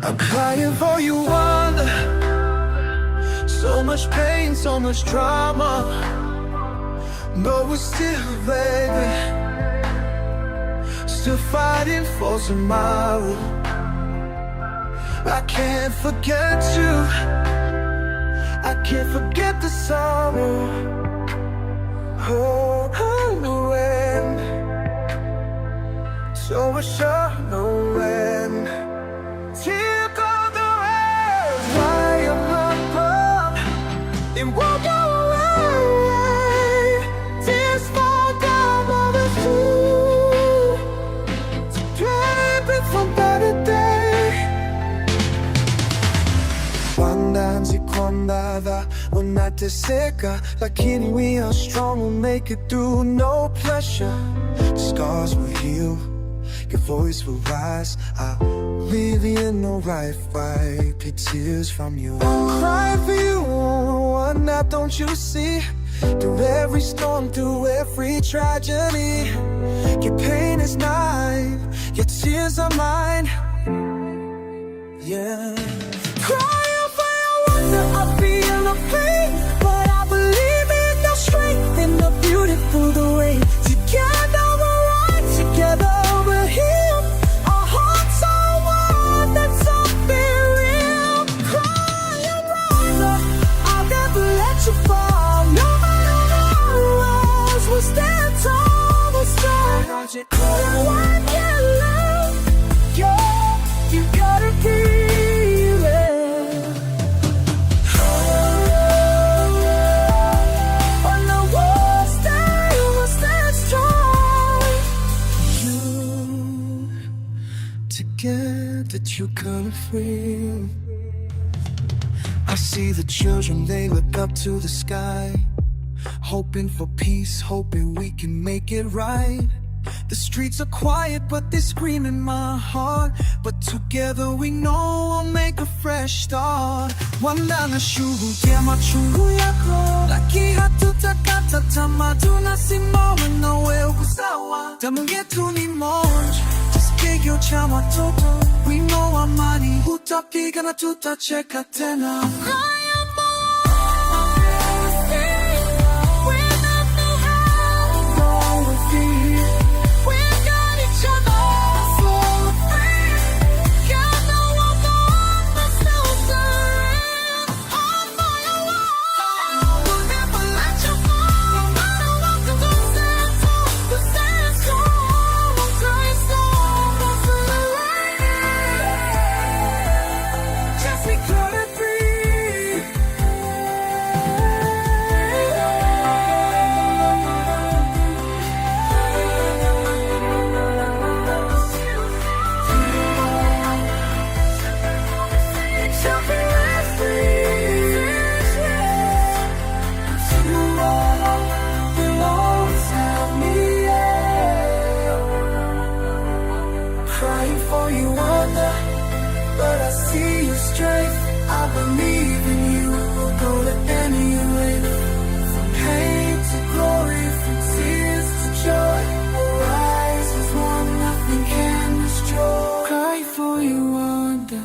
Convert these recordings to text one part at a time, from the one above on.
I'm crying for you, Rwanda. So much pain, so much drama, but we're still, baby, still fighting for tomorrow. I can't forget you, I can't forget the sorrow. Oh, when, so I sure know when. Take all the rest, why I'm not above, it won't go away. Tears fall down on the floor to prepare for better day. Rwanda nzikwambara unateseka, lakini we are strong, we'll make it through, no pressure. The scars will heal, your voice will rise. I really in no right fight, pick tears from you. I'm crying for you, one night, don't you see? Through every storm, through every tragedy, your pain is mine, your tears are mine. Yeah. Crying for you, wonder I feel the pain, but I believe in the strength, in the beauty through the rain. Together we're right, together we're healed. Our hearts are one, that's something real. Crying Rwanda, I'll never let you fall. No matter what else, we'll stand tall, we'll stand. One can love, you gotta feel it. On the worst day, we'll stand strong. You, together you color free. I see the children, they look up to the sky, hoping for peace, hoping we can make it right. The streets are quiet, but they scream in my heart. But together we know we'll make a fresh start. Wala na shuhudia machungu yako, lakini hatutakata tamaa, tunasimama na wewe uko sawa. Damu yetu ni moja, tusipigie chama watoto. We know amani, tutapigana, tutacheka tena. Crying for you, wonder, but I see your strength. I believe in you, we'll go to any length. From pain to glory, from tears to joy, we'll rise as one, nothing can destroy. Cry for you, wonder,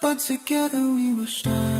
but together we will shine.